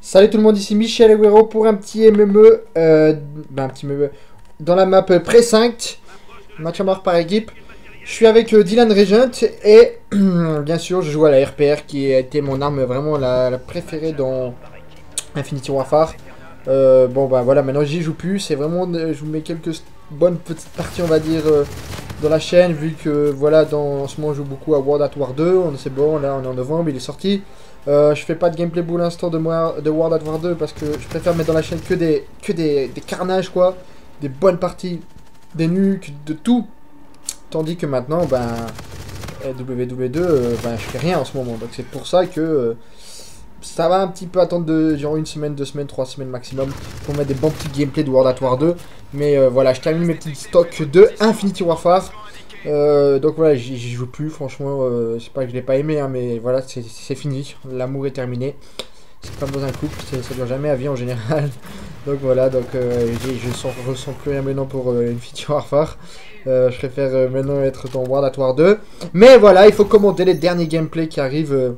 Salut tout le monde, ici Michel Aguero pour un petit MME, un petit MME dans la map Precinct, match à mort par équipe. Je suis avec Dylan Regent et bien sûr je joue à la RPR qui a été mon arme vraiment la préférée dans Infinity Warfare. Bon bah voilà, maintenant j'y joue plus, c'est vraiment, je vous mets quelques bonnes petites parties on va dire dans la chaîne, vu que voilà, en ce moment je joue beaucoup à World at War 2, c'est bon, là on est en novembre, il est sorti. Je fais pas de gameplay pour l'instant de World at War 2 parce que je préfère mettre dans la chaîne que des carnages quoi, des bonnes parties, des nukes, de tout. Tandis que maintenant, WW2, je fais rien en ce moment. Donc c'est pour ça que ça va un petit peu attendre de genre une semaine, 2 semaines, 3 semaines maximum pour mettre des bons petits gameplays de World at War 2. Mais voilà, je termine mes petits stocks de Infinity Warfare. Donc voilà, j'y joue plus, franchement, c'est pas que je l'ai pas aimé, hein, mais voilà, c'est fini, l'amour est terminé. C'est comme dans un couple, ça dure jamais à vie en général. Donc voilà, donc je ressens plus rien maintenant pour Infinity Warfare. Je préfère maintenant être dans World at War 2. Mais voilà, il faut commenter les derniers gameplays qui arrivent,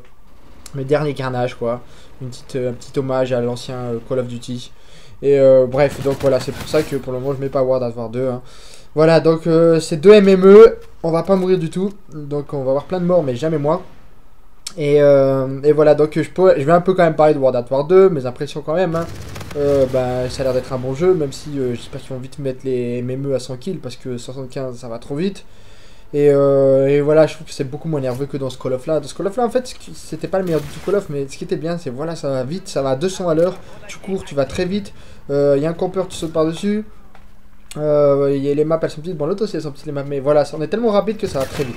mes derniers carnages quoi. Un petit hommage à l'ancien Call of Duty. Et bref, donc voilà, c'est pour ça que pour le moment je mets pas World at War 2. Hein. Voilà, donc c'est 2 MME, on va pas mourir du tout, donc on va avoir plein de morts, mais jamais moi. Et voilà, donc je vais un peu quand même parler de World at War 2, mes impressions quand même. Hein. Ça a l'air d'être un bon jeu, même si j'espère qu'ils vont vite mettre les MME à 100 kills, parce que 75 ça va trop vite. Et voilà, je trouve que c'est beaucoup moins nerveux que dans ce Call of là. Dans ce Call of là, en fait, c'était pas le meilleur du tout Call of, mais ce qui était bien, c'est voilà, ça va vite, ça va à 200 à l'heure, tu cours, tu vas très vite, il y a un campeur, tu sautes par-dessus. Les maps elles sont petites, bon l'autre aussi elles sont petites les maps, mais voilà, on est tellement rapide que ça va très vite.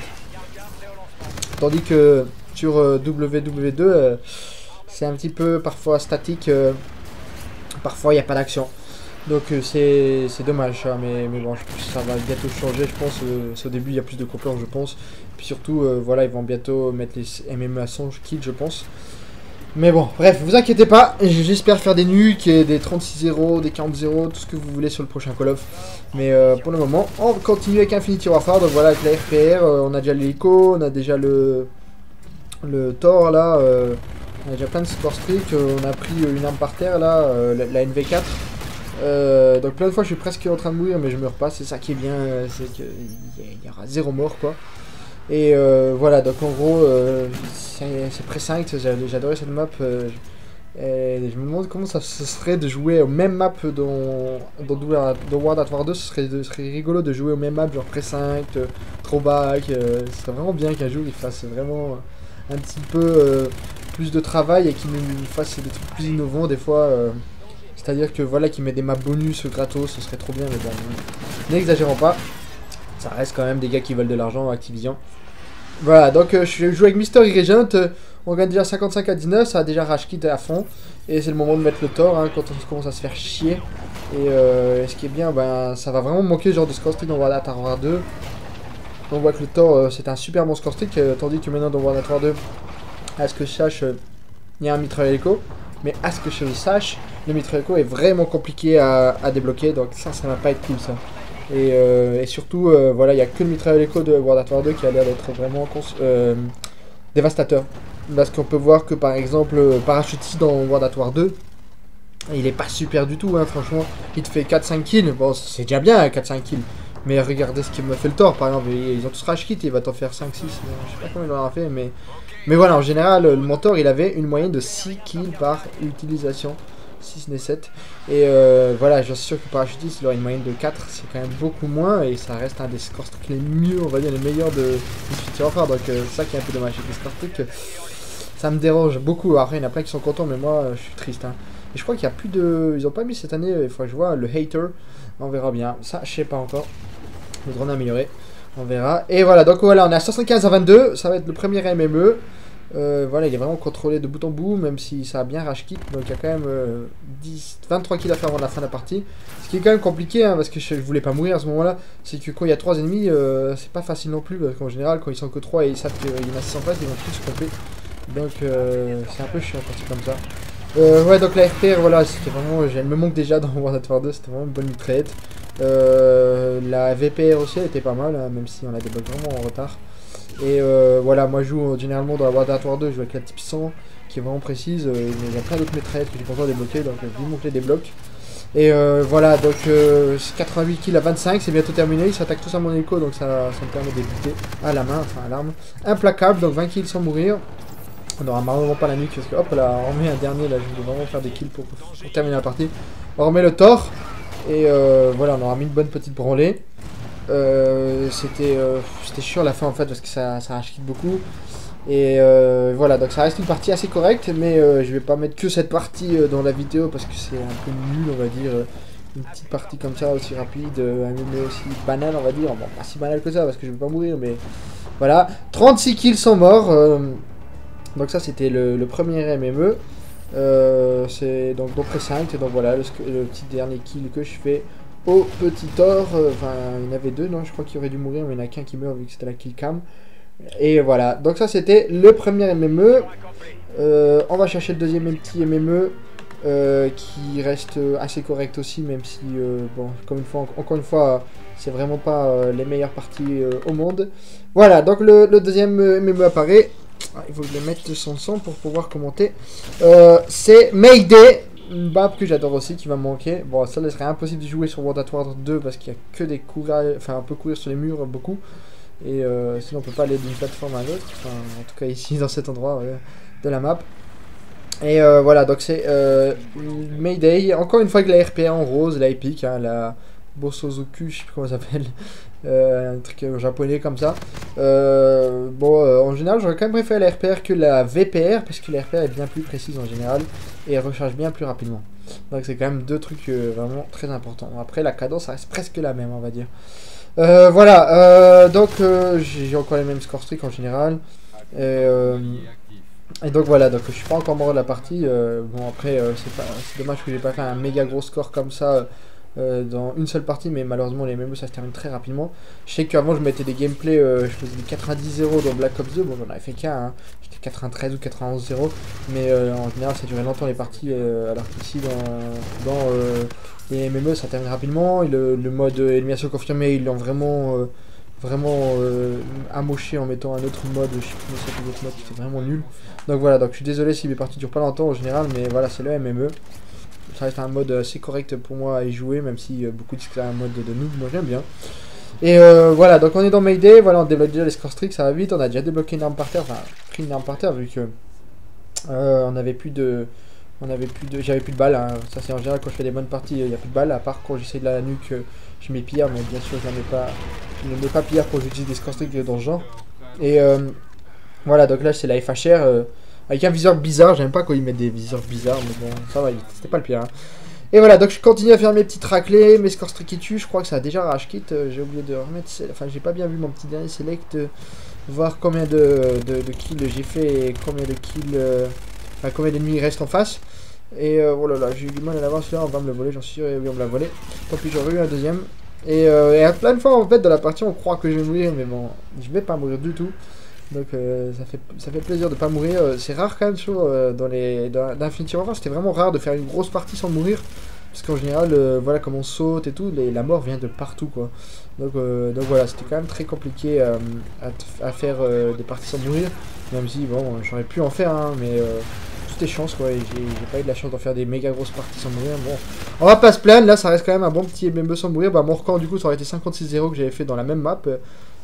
Tandis que sur WW2 c'est un petit peu parfois statique, parfois il n'y a pas d'action. Donc c'est dommage ça, mais bon, ça va bientôt changer je pense, au début il y a plus de campeurs je pense. Puis surtout voilà, ils vont bientôt mettre les MME à 100 kills je pense. Mais bon, bref, vous inquiétez pas, j'espère faire des nukes et des 36-0, des 40-0, tout ce que vous voulez sur le prochain Call of. Mais pour le moment, on continue avec Infinity Warfare, donc voilà, avec la RPR, on a déjà l'hélico, on a déjà le Thor là, on a déjà plein de score streak, on a pris une arme par terre là, la NV4. Donc plein de fois je suis presque en train de mourir mais je meurs pas, c'est ça qui est bien, c'est qu'il y aura 0 mort quoi. Et voilà, donc en gros, c'est Precinct, j'adorais cette map. Et je me demande comment ça serait de jouer aux mêmes maps dans World at War 2. Ce serait rigolo de jouer aux mêmes maps, genre Precinct, Throwback. Ce serait vraiment bien qu'un jour il fasse vraiment un petit peu plus de travail et qu'il nous fasse des trucs plus innovants des fois. C'est-à-dire que voilà, qu'il met des maps bonus gratos, ce serait trop bien, mais bon, n'exagérons pas. Ça reste quand même des gars qui veulent de l'argent, Activision. Voilà, donc je joue avec Mystery Regent. On gagne déjà 55 à 19, ça a déjà rage kit à fond. Et c'est le moment de mettre le Thor hein, quand on commence à se faire chier. Et ce qui est bien, ça va vraiment manquer ce genre de score streak dans World at War 2. On voit que le Thor c'est un super bon score streak, tandis que maintenant dans World at War 2, à ce que je sache, il y a un mitrailleur hélico. Mais à ce que je sache, le mitrailleur hélico est vraiment compliqué à débloquer, donc ça va pas être cool ça. Et surtout, voilà, il n'y a que le mitrailleur hélico de World at War 2 qui a l'air d'être vraiment dévastateur. Parce qu'on peut voir que par exemple, parachutiste dans World at War 2, il est pas super du tout, hein, franchement. Il te fait 4-5 kills, bon c'est déjà bien 4-5 kills. Mais regardez ce qu'il me fait le Thor par exemple, ils ont tous rage kit, il va t'en faire 5-6, je sais pas combien il en a fait, mais voilà, en général, le mentor il avait une moyenne de 6 kills par utilisation. 6 n'est 7 et voilà, je suis sûr que parachutiste il aura une moyenne de 4, c'est quand même beaucoup moins et ça reste un des score streaks les mieux, on va dire les meilleurs de Infinity Warfare, donc c'est ça qui est un peu dommage avec les score streaks, ça me dérange beaucoup. Après il y en a plein qui sont contents mais moi je suis triste hein. Et je crois qu'il y a plus de, ils ont pas mis cette année, il faudrait que je vois le hater, on verra bien, ça je sais pas encore, le drone amélioré, on verra. Et voilà, donc voilà, on est à 175 à 22, ça va être le premier MME. Voilà, il est vraiment contrôlé de bout en bout, même si ça a bien rage kit. Donc il y a quand même 23 kills à faire avant la fin de la partie. Ce qui est quand même compliqué, hein, parce que je voulais pas mourir à ce moment-là. C'est que quand il y a 3 ennemis, c'est pas facile non plus. Parce qu'en général, quand ils sont que 3 et ils savent qu'il y en a 6 en face, ils vont tous se pomper. Donc c'est un peu chiant quand c'est comme ça. Ouais, donc la RPR, voilà, c'était vraiment. Elle me manque déjà dans World at War 2, c'était vraiment une bonne mitraillette. La VPR aussi, elle était pas mal, hein, même si on a des bugs vraiment en retard. Et voilà, moi je joue généralement dans la World at War 2, je joue avec la type 100 qui est vraiment précise. Mais il y a plein d'autres maîtresses que j'ai pas encore débloquées, donc vivement que je les débloque. Et voilà, donc 88 kills à 25, c'est bientôt terminé. Ils s'attaquent tous à mon hélico, donc ça me permet d'éviter à la main, enfin à l'arme. Implacable, donc 20 kills sans mourir. On n'aura malheureusement pas la nuque parce que hop là, on remet un dernier là, je voulais vraiment faire des kills pour terminer la partie. On remet le tort. Et voilà, on aura mis une bonne petite branlée. C'était chiant à la fin en fait parce que ça rage beaucoup. Et voilà, donc ça reste une partie assez correcte, mais je vais pas mettre que cette partie dans la vidéo parce que c'est un peu nul, on va dire. Une petite partie comme ça aussi rapide, un MMO aussi banal, on va dire. Bon, pas si banal que ça parce que je vais pas mourir, mais voilà. 36 kills sans mort. Donc ça c'était le premier MME. C'est donc Prescinct, et donc voilà le petit dernier kill que je fais au petit Thor. Enfin, il y en avait deux, non, je crois qu'il aurait dû mourir, mais il n'y en a qu'un qui meurt vu que c'était la kill cam. Et voilà, donc ça c'était le premier MME. On va chercher le deuxième petit MME qui reste assez correct aussi, même si, bon, encore une fois, c'est vraiment pas les meilleures parties au monde. Voilà, donc le deuxième MME apparaît. Ah, il faut que je le mette son son pour pouvoir commenter. C'est Mayday, une map que j'adore aussi, qui va me manquer. Bon, ça serait impossible de jouer sur World at War 2 parce qu'il n'y a que des coups, enfin on peut courir sur les murs beaucoup. Et sinon on peut pas aller d'une plateforme à l'autre, enfin, en tout cas ici dans cet endroit de la map. Et voilà, donc c'est Mayday, encore une fois avec la RPA en rose, la épique, hein, la Bosozoku, je sais plus comment ça s'appelle, un truc japonais comme ça. En général j'aurais quand même préféré la RPR que la VPR, parce que la RPR est bien plus précise en général, et elle recharge bien plus rapidement. Donc c'est quand même deux trucs vraiment très importants. Après la cadence ça reste presque la même, on va dire. Voilà, donc j'ai encore les mêmes score streaks en général. Et donc voilà, donc je suis pas encore mort de la partie. Bon après c'est dommage que j'ai pas fait un méga gros score comme ça dans une seule partie, mais malheureusement les MMO ça se termine très rapidement. Je sais qu'avant je mettais des gameplays, je faisais des 90-0 dans Black Ops 2, bon j'en avais fait qu'un, hein. J'étais 93 ou 91-0, mais en général ça durait longtemps les parties, alors qu'ici dans les MMO ça termine rapidement. Et le mode élimination confirmée ils l'ont vraiment amoché en mettant un autre mode, je sais plus comment ça s'appelle l'autre mode, c'était vraiment nul. Donc voilà, donc je suis désolé si mes parties durent pas longtemps en général, mais voilà c'est le MME. Ça reste un mode assez correct pour moi à y jouer, même si beaucoup disent que c'est un mode de noob, moi j'aime bien. Et voilà, donc on est dans Mayday, voilà on débloque déjà les score streaks, ça va vite, on a déjà débloqué une arme par terre, enfin pris une arme par terre vu que j'avais plus de balles, hein. Ça c'est en général quand je fais des bonnes parties, il n'y a plus de balles, à part quand j'essaie de la nuque, je mets pierre, mais bien sûr je ne mets pas pierre quand j'utilise des score streaks dans ce genre. Et voilà, donc là c'est la FHR, avec un viseur bizarre, j'aime pas quand ils mettent des viseurs bizarres, mais bon, ça va, c'était pas le pire. Hein. Et voilà, donc je continue à faire mes petites raclées, mes score streaks qui tuent, je crois que ça a déjà rage kit, j'ai oublié de remettre, enfin j'ai pas bien vu mon petit dernier select, voir combien de kills j'ai fait et combien de kills, enfin combien d'ennemis restent en face. Et oh là là, j'ai eu du mal à l'avoir celui-là, on va me le voler, j'en suis sûr, et oui on me l'a volé. Tant pis, j'aurais eu un deuxième. Et à plein de fois en fait dans la partie on croit que je vais mourir, mais bon, je vais pas mourir du tout. Donc ça fait plaisir de pas mourir. C'est rare quand même dans Infinity Warfare, c'était vraiment rare de faire une grosse partie sans mourir. Parce qu'en général, voilà comme on saute et tout, la mort vient de partout quoi. Donc voilà, c'était quand même très compliqué à faire des parties sans mourir. Même si bon, j'aurais pu en faire, hein, mais tout est chance quoi. J'ai pas eu de la chance d'en faire des méga grosses parties sans mourir. Bon, on va pas se plaindre, là ça reste quand même un bon petit MME sans mourir. Bah mon record du coup ça aurait été 56-0 que j'avais fait dans la même map.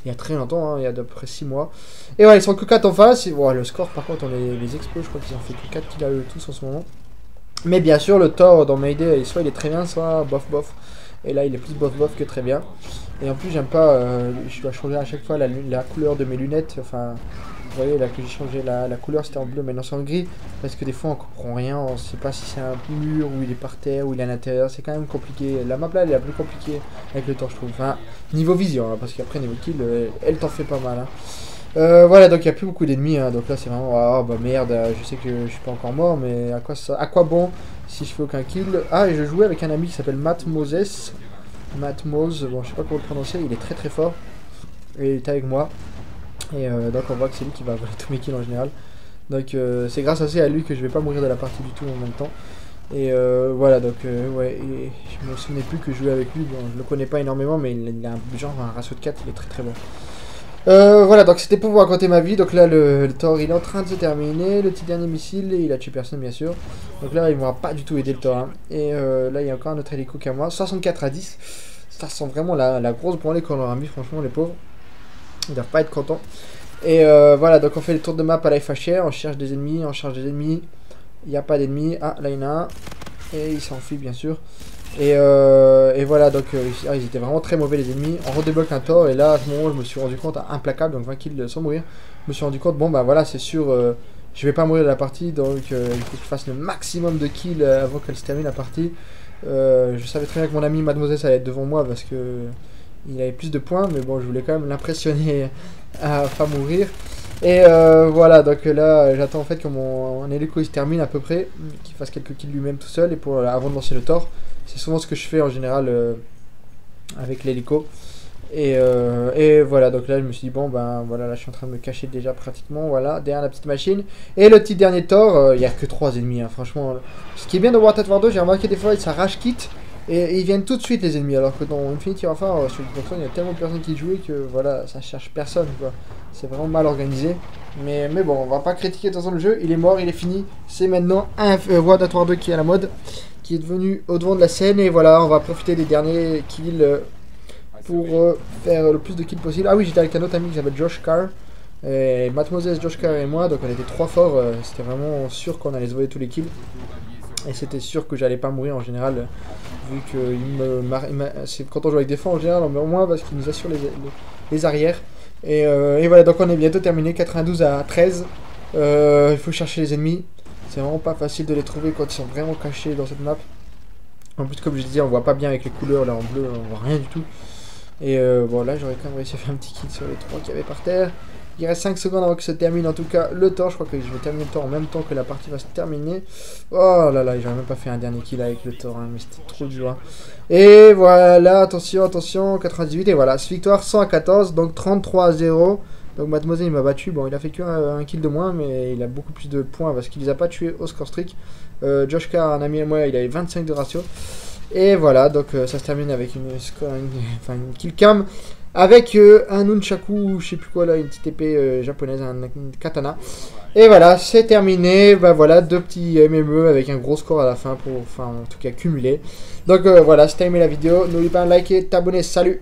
Il y a très longtemps, hein, il y a d'à peu près 6 mois. Et voilà, ils sont que 4 en face. Et, wow, le score, par contre, on les expos, je crois qu'ils ont fait que 4 kills à eux tous en ce moment. Mais bien sûr, le Thor dans Mayday, soit il est très bien, soit bof bof. Et là, il est plus bof bof que très bien. Et en plus, j'aime pas, je dois changer à chaque fois la couleur de mes lunettes. Enfin, vous voyez, là que j'ai changé la couleur, c'était en bleu, maintenant c'est en gris. Parce que des fois, on comprend rien, on sait pas si c'est un mur, ou il est par terre, ou il est à l'intérieur. C'est quand même compliqué. La map là, elle est la plus compliquée avec le Thor, je trouve. Enfin, niveau vision, hein, parce qu'après, niveau kill, elle t'en fait pas mal. Hein. Voilà, donc il n'y a plus beaucoup d'ennemis. Hein, donc là, c'est vraiment, oh bah merde, je sais que je suis pas encore mort, mais à quoi bon si je fais aucun kill? Ah, et je jouais avec un ami qui s'appelle Matt Moses. Matt Mose, bon, je sais pas comment le prononcer, il est très très fort. Et il est avec moi. Et donc on voit que c'est lui qui va avoir tous mes kills en général. Donc c'est grâce à lui que je vais pas mourir de la partie du tout en même temps. Et voilà, donc ouais, et je me souvenais plus que je jouais avec lui. Bon, je le connais pas énormément, mais il a un ratio de 4, il est très très bon. Voilà, donc c'était pour vous raconter ma vie. Donc là, le Thor, il est en train de se terminer. Le petit dernier missile, et il a tué personne, bien sûr. Donc là, il m'aura pas du tout aidé le Thor. Hein. Et là, il y a encore un autre hélico qu'à moi. 64 à 10. Ça sent vraiment la grosse branlée qu'on leur a mis, franchement, les pauvres. Ils doivent pas être contents. Et voilà, donc on fait le tour de map à la FHR. On cherche des ennemis, on cherche des ennemis. Il n'y a pas d'ennemis. Ah, là, il y en a un. Et il s'enfuit, bien sûr. Et voilà, donc ils étaient vraiment très mauvais les ennemis. On redébloque un Thor et là à ce moment je me suis rendu compte, implacable, donc 20 kills sans mourir. Je me suis rendu compte, bon bah voilà, c'est sûr, je vais pas mourir de la partie, donc il faut que je fasse le maximum de kills avant qu'elle se termine la partie. Je savais très bien que mon ami Mademoiselle allait être devant moi parce que il avait plus de points, mais bon, je voulais quand même l'impressionner à pas mourir. Et voilà, donc là j'attends en fait que mon hélico il se termine à peu près, qu'il fasse quelques kills lui-même tout seul et pour avant de lancer le Thor. C'est souvent ce que je fais en général avec l'hélico. Et voilà, donc là je me suis dit, bon ben voilà, là je suis en train de me cacher déjà pratiquement, voilà, derrière la petite machine. Et le petit dernier Thor, il n'y a que 3 ennemis, hein, franchement. Ce qui est bien de World at War 2, j'ai remarqué des fois, ça rage quitte. Et ils viennent tout de suite les ennemis, alors que dans Infinity Warfare, sur Xbox One, il y a tellement de personnes qui jouaient que voilà, ça cherche personne, quoi. C'est vraiment mal organisé. Mais bon, on va pas critiquer de toute façon le jeu, il est mort, il est fini. C'est maintenant un World at War 2 qui est à la mode, qui est devenu au devant de la scène. Et voilà, on va profiter des derniers kills pour faire le plus de kills possible. Ah oui, j'étais avec un autre ami qui s'appelle Josh Carr. Et Mademoiselle, Josh Carr et moi, donc on était 3 forts. C'était vraiment sûr qu'on allait se voler tous les kills. Et c'était sûr que j'allais pas mourir en général, vu que quand on joue avec des forts en général, on meurt moins parce qu'ils nous assurent les arrières. Et voilà, donc on est bientôt terminé, 92 à 13. Il faut chercher les ennemis. C'est vraiment pas facile de les trouver quand ils sont vraiment cachés dans cette map. En plus, comme je disais, on voit pas bien avec les couleurs, là en bleu, on voit rien du tout. Et bon, là j'aurais quand même réussi à faire un petit kill sur les 3 qu'il y avait par terre. Il reste 5 secondes avant que se termine en tout cas le Thor. Je crois que je vais terminer le Thor en même temps que la partie va se terminer. Oh là là, j'aurais même pas fait un dernier kill avec le Thor, hein, mais c'était trop dur. Hein. Et voilà, attention, attention, 98. Et voilà, ce victoire 100 à 14, donc 33 à 0. Donc Mademoiselle il m'a battu. Bon, il a fait qu'un kill de moins, mais il a beaucoup plus de points parce qu'il les a pas tués au score strict. Josh Carr, un ami et moi, il avait 25 de ratio. Et voilà, donc ça se termine avec une kill cam. Avec un nunchaku, je sais plus quoi là, une petite épée japonaise, un katana. Et voilà, c'est terminé. Bah voilà, 2 petits MME avec un gros score à la fin pour, en tout cas, cumuler. Donc voilà, si t'as aimé la vidéo, n'oublie pas de liker, t'abonner, salut!